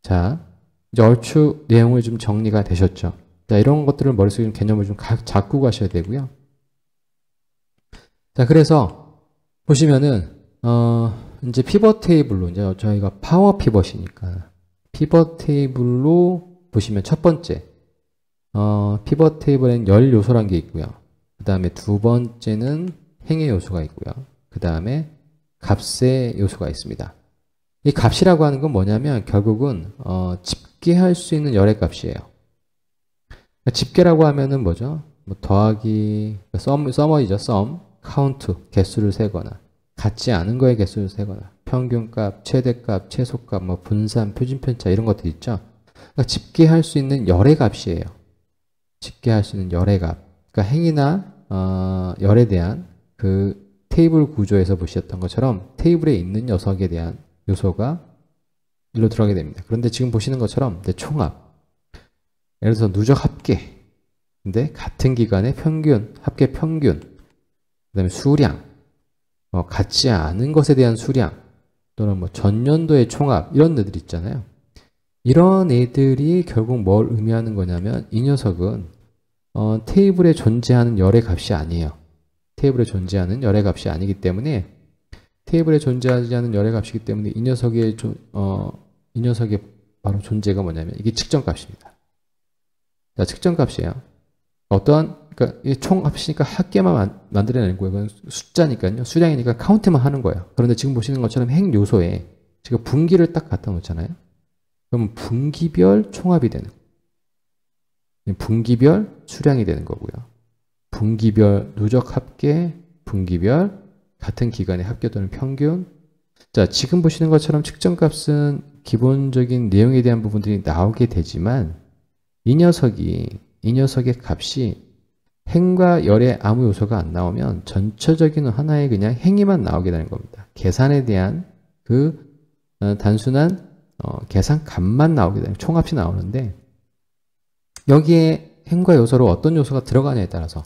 자, 이제 얼추 내용을 좀 정리가 되셨죠. 자, 이런 것들을 머릿속에 좀 개념을 좀 잡고 가셔야 되고요. 자, 그래서 보시면은 이제 피벗 테이블로 이제 저희가 파워 피벗이니까 피벗 테이블로 보시면 첫 번째 피벗 테이블에는 열 요소란 게 있고요. 그 다음에 두 번째는 행의 요소가 있고요. 그 다음에 값의 요소가 있습니다. 이 값이라고 하는 건 뭐냐면 결국은 집계할 수 있는 열의 값이에요. 집계라고 하면은 뭐죠? 뭐 더하기, 서머이죠. sum, count, 개수를 세거나 같지 않은 거의 개수를 세거나 평균값, 최대값, 최소값, 뭐 분산, 표준편차 이런 것들 있죠. 그러니까 집계할 수 있는 열의 값이에요. 집계할 수 있는 열의 값. 그러니까 행이나 열에 대한 그 테이블 구조에서 보셨던 것처럼 테이블에 있는 녀석에 대한 요소가 일로 들어가게 됩니다. 그런데 지금 보시는 것처럼 총합. 예를 들어서 누적 합계. 근데 같은 기간의 평균, 합계 평균. 그 다음에 수량. 같지 않은 것에 대한 수량. 또는 뭐 전년도의 총합. 이런 애들 있잖아요. 이런 애들이 결국 뭘 의미하는 거냐면 이 녀석은 테이블에 존재하는 열의 값이 아니에요. 테이블에 존재하는 열의 값이 아니기 때문에 테이블에 존재하지 않은 열의 값이기 때문에 이 녀석의 바로 존재가 뭐냐면 이게 측정값입니다. 자, 측정값이에요. 그러니까 이 총합이니까 합계만 만들어내는 거예요. 이건 숫자니까요. 수량이니까 카운트만 하는 거예요. 그런데 지금 보시는 것처럼 행 요소에 제가 분기를 딱 갖다 놓잖아요. 그러면 분기별 총합이 되는 거예요. 분기별 수량이 되는 거고요. 분기별 누적 합계, 분기별 같은 기간의 합계 또는 평균. 자, 지금 보시는 것처럼 측정값은 기본적인 내용에 대한 부분들이 나오게 되지만 이 녀석의 값이 행과 열의 아무 요소가 안 나오면 전체적인 하나의 그냥 행위만 나오게 되는 겁니다. 계산에 대한 그 단순한 계산값만 나오게 되는 총합이 나오는데 여기에 행과 요소로 어떤 요소가 들어가냐에 따라서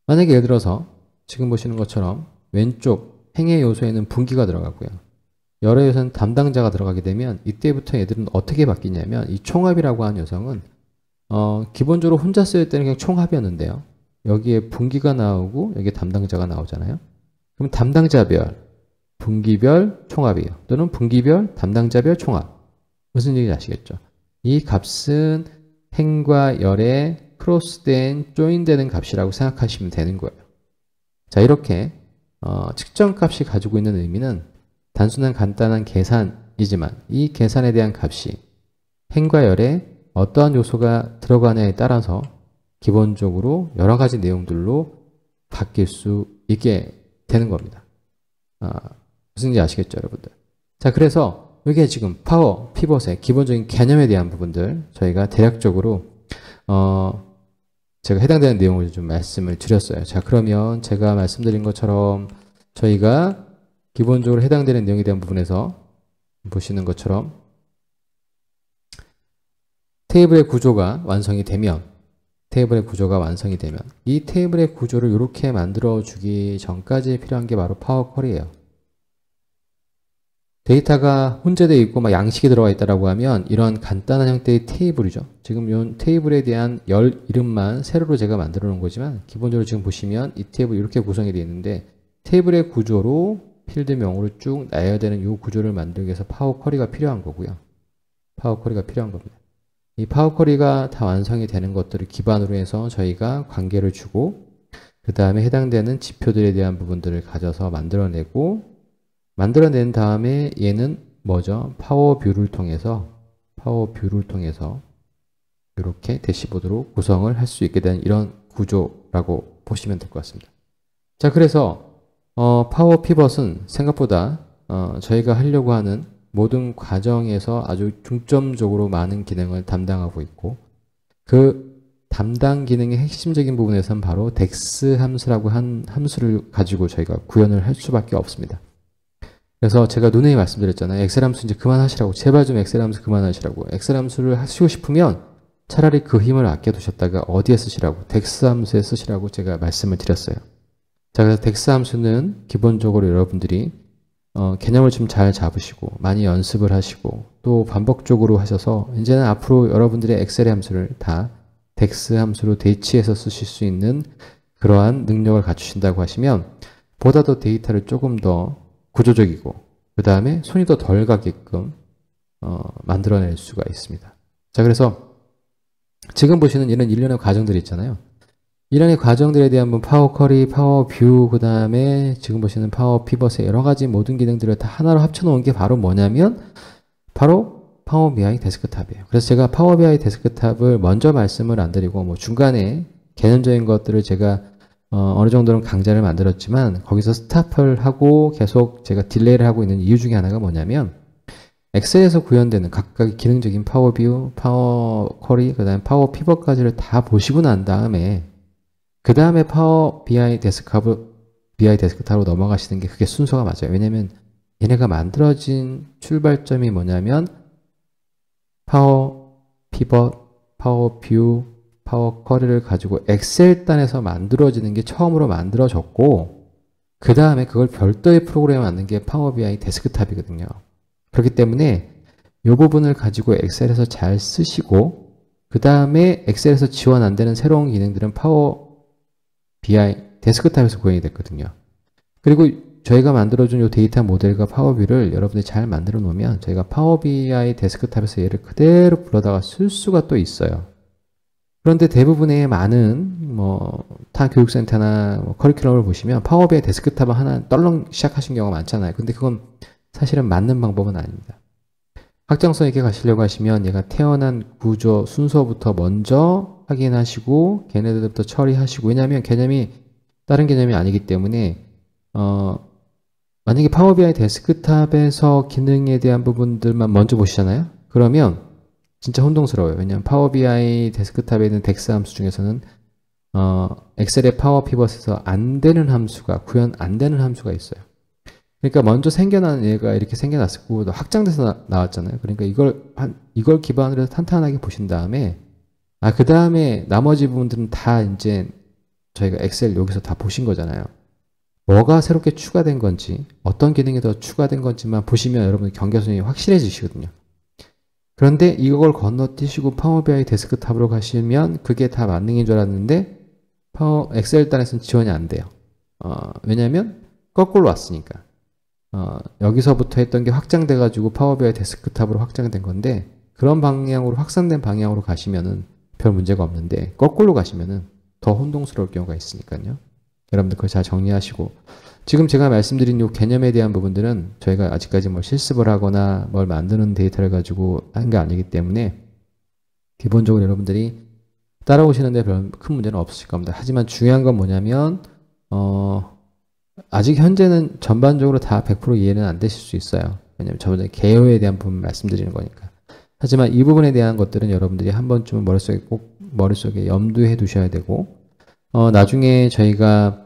만약에 예를 들어서 지금 보시는 것처럼 왼쪽 행의 요소에는 분기가 들어가고요. 열의 요소는 담당자가 들어가게 되면 이때부터 얘들은 어떻게 바뀌냐면 이 총합이라고 하는 요소는 기본적으로 혼자 쓸 때는 그냥 총합이었는데요. 여기에 분기가 나오고 여기에 담당자가 나오잖아요. 그럼 담당자별, 분기별 총합이에요. 또는 분기별, 담당자별 총합. 무슨 얘기인지 아시겠죠? 이 값은 행과 열에 크로스된, 조인되는 값이라고 생각하시면 되는 거예요. 자, 이렇게 측정값이 가지고 있는 의미는 단순한 간단한 계산이지만 이 계산에 대한 값이 행과 열에 어떠한 요소가 들어가냐에 따라서 기본적으로 여러 가지 내용들로 바뀔 수 있게 되는 겁니다. 무슨지 아시겠죠, 여러분들? 자, 그래서 이게 지금 파워 피벗의 기본적인 개념에 대한 부분들 저희가 대략적으로 제가 해당되는 내용을 좀 말씀을 드렸어요. 자, 그러면 제가 말씀드린 것처럼 저희가 기본적으로 해당되는 내용에 대한 부분에서 보시는 것처럼 테이블의 구조가 완성이 되면 이 테이블의 구조를 이렇게 만들어 주기 전까지 필요한 게 바로 파워 쿼리예요. 데이터가 혼재되어 있고 막 양식이 들어가 있다라고 하면 이런 간단한 형태의 테이블이죠. 지금 이 테이블에 대한 열 이름만 세로로 제가 만들어 놓은 거지만 기본적으로 지금 보시면 이 테이블 이렇게 구성이 되어 있는데 테이블의 구조로 필드명으로 쭉 나열되는 이 구조를 만들기 위해서 파워 쿼리가 필요한 거고요. 파워 쿼리가 필요한 겁니다. 이 파워 쿼리가 다 완성이 되는 것들을 기반으로 해서 저희가 관계를 주고 그 다음에 해당되는 지표들에 대한 부분들을 가져서 만들어낸 다음에 얘는 뭐죠? 파워뷰를 통해서 이렇게 대시보드로 구성을 할 수 있게 된 이런 구조라고 보시면 될 것 같습니다. 자, 그래서 파워 피벗은 생각보다 저희가 하려고 하는 모든 과정에서 아주 중점적으로 많은 기능을 담당하고 있고 그 담당 기능의 핵심적인 부분에서는 바로 DEX 함수라고 한 함수를 가지고 저희가 구현을 할 수밖에 없습니다. 그래서 제가 누누이 말씀드렸잖아요. 엑셀 함수 이제 그만하시라고. 제발 좀 엑셀 함수 그만하시라고. 엑셀 함수를 하시고 싶으면 차라리 그 힘을 아껴두셨다가 어디에 쓰시라고. DEX 함수에 쓰시라고 제가 말씀을 드렸어요. 자, 그래서 DEX 함수는 기본적으로 여러분들이 개념을 좀 잘 잡으시고 많이 연습을 하시고 또 반복적으로 하셔서 이제는 앞으로 여러분들의 엑셀의 함수를 다 DEX 함수로 대치해서 쓰실 수 있는 그러한 능력을 갖추신다고 하시면 보다 더 데이터를 조금 더 구조적이고 그 다음에 손이 더 덜 가게끔 만들어낼 수가 있습니다. 자, 그래서 지금 보시는 이런 일련의 과정들이 있잖아요. 일련의 과정들에 대한 파워 쿼리, 파워 뷰, 그 다음에 지금 보시는 파워 피벗의 여러 가지 모든 기능들을 다 하나로 합쳐놓은 게 바로 뭐냐면 바로 파워 BI 데스크탑이에요. 그래서 제가 파워 BI 데스크탑을 먼저 말씀을 안 드리고 뭐 중간에 개념적인 것들을 제가 어느 정도는 강좌를 만들었지만 거기서 스탑을 하고 계속 제가 딜레이를 하고 있는 이유 중에 하나가 뭐냐면 엑셀에서 구현되는 각각의 기능적인 파워 뷰, 파워 쿼리, 그 다음에 파워 피벗까지를 다 보시고 난 다음에 그 다음에 파워 BI 데스크탑으로 넘어가시는 게 그게 순서가 맞아요. 왜냐면 얘네가 만들어진 출발점이 뭐냐면 파워 피벗, 파워 뷰, 파워 쿼리를 가지고 엑셀단에서 만들어지는 게 처음으로 만들어졌고 그 다음에 그걸 별도의 프로그램에 만든 게 파워 BI 데스크탑이거든요. 그렇기 때문에 이 부분을 가지고 엑셀에서 잘 쓰시고 그 다음에 엑셀에서 지원 안 되는 새로운 기능들은 파워 BI 데스크탑에서 구현이 됐거든요. 그리고 저희가 만들어준 이 데이터 모델과 파워뷰를 여러분들이 잘 만들어 놓으면 저희가 파워 BI 데스크탑에서 얘를 그대로 불러다가 쓸 수가 또 있어요. 그런데 대부분의 많은 타 교육센터나 커리큘럼을 보시면 파워 BI 데스크탑을 하나 떨렁 시작하신 경우가 많잖아요. 근데 그건 사실은 맞는 방법은 아닙니다. 확장성 있게 가시려고 하시면 얘가 태어난 구조 순서부터 먼저 확인하시고 걔네들부터 처리하시고 왜냐하면 개념이 다른 개념이 아니기 때문에 만약에 파워 BI 데스크탑에서 기능에 대한 부분들만 먼저 보시잖아요. 그러면 진짜 혼동스러워요. 왜냐하면 파워 BI 데스크탑에 있는 DEX 함수 중에서는 엑셀의 파워 피벗에서 안 되는 함수가 구현 안 되는 함수가 있어요. 그러니까 먼저 생겨난 얘가 이렇게 생겨났고 확장돼서 나왔잖아요. 그러니까 이걸 기반으로 해서 탄탄하게 보신 다음에 그 다음에 나머지 부분들은 다 이제 저희가 엑셀 여기서 다 보신 거잖아요. 뭐가 새롭게 추가된 건지 어떤 기능이 더 추가된 건지만 보시면 여러분 경계선이 확실해지시거든요. 그런데 이걸 건너뛰시고 파워 BI 데스크탑으로 가시면 그게 다 만능인 줄 알았는데 엑셀 단에서는 지원이 안 돼요. 왜냐하면 거꾸로 왔으니까. 여기서부터 했던 게 확장돼 가지고 파워비아이 데스크탑으로 확장된 건데 그런 방향으로 확산된 방향으로 가시면은 별 문제가 없는데 거꾸로 가시면은 더 혼동스러울 경우가 있으니까요. 여러분들 그걸 잘 정리하시고 지금 제가 말씀드린 이 개념에 대한 부분들은 저희가 아직까지 뭐 실습을 하거나 뭘 만드는 데이터를 가지고 한 게 아니기 때문에 기본적으로 여러분들이 따라오시는데 별 큰 문제는 없으실 겁니다. 하지만 중요한 건 뭐냐면 아직 현재는 전반적으로 다 100% 이해는 안 되실 수 있어요. 왜냐면 저번에 개요에 대한 부분 말씀드리는 거니까. 하지만 이 부분에 대한 것들은 여러분들이 한 번쯤은 머릿속에 염두해 두셔야 되고 나중에 저희가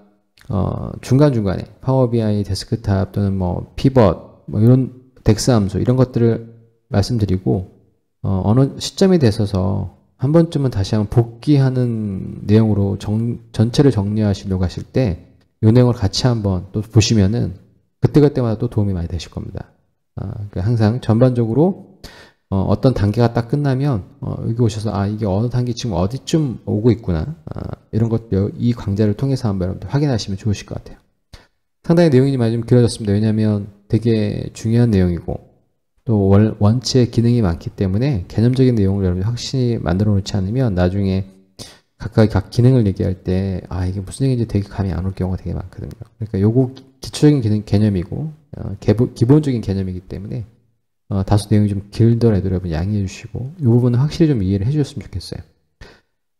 중간중간에 파워 BI 데스크탑 또는 뭐 피벗 뭐 이런 덱스 함수 이런 것들을 말씀드리고 어느 시점에 대해서 한 번쯤은 다시 한번 복귀하는 내용으로 전체를 정리하시려고 하실 때 이 내용을 같이 한번 또 보시면은 그때그때마다 또 도움이 많이 되실 겁니다. 그러니까 항상 전반적으로 어떤 단계가 딱 끝나면 여기 오셔서 이게 어느 단계 지금 어디쯤 오고 있구나 이런 것들 이 강좌를 통해서 한번 여러분들 확인하시면 좋으실 것 같아요. 상당히 내용이 많이 좀 길어졌습니다. 왜냐하면 되게 중요한 내용이고 또 원체의 기능이 많기 때문에 개념적인 내용을 여러분들 확실히 만들어 놓지 않으면 나중에 각 기능을 얘기할 때 이게 무슨 얘기인지 되게 감이 안 올 경우가 되게 많거든요. 그러니까 요거 기초적인 개념이고 기본적인 개념이기 때문에 다소 내용이 좀 길더라도 여러분 양해해 주시고 이 부분은 확실히 좀 이해를 해 주셨으면 좋겠어요.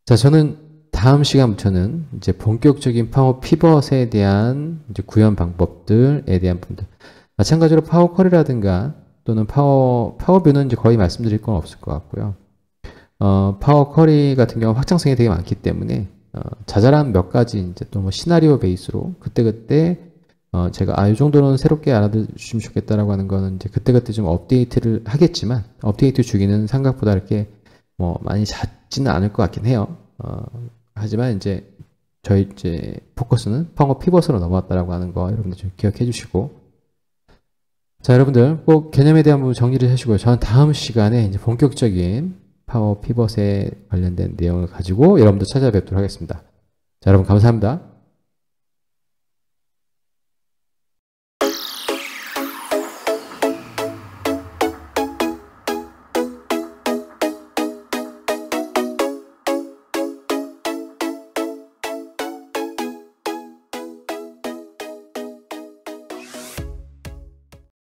자, 저는 다음 시간부터는 이제 본격적인 파워 피벗에 대한 이제 구현 방법들에 대한 부분들. 마찬가지로 파워 쿼리라든가 또는 파워뷰는 이제 거의 말씀드릴 건 없을 것 같고요. 파워 쿼리 같은 경우 확장성이 되게 많기 때문에 자잘한 몇 가지 이제 또 뭐 시나리오 베이스로 그때그때 제가 이 정도는 새롭게 알아두시면 좋겠다라고 하는 거는 이제 그때그때 좀 업데이트를 하겠지만 업데이트 주기는 생각보다 이렇게 뭐 많이 잦지는 않을 것 같긴 해요. 하지만 이제 저희 이제 포커스는 파워 피벗으로 넘어왔다라고 하는 거 여러분들 좀 기억해 주시고 자, 여러분들 꼭 개념에 대한 부분 정리를 하시고요. 저는 다음 시간에 이제 본격적인 파워 피벗에 관련된 내용을 가지고 여러분들 찾아뵙도록 하겠습니다. 자, 여러분 감사합니다.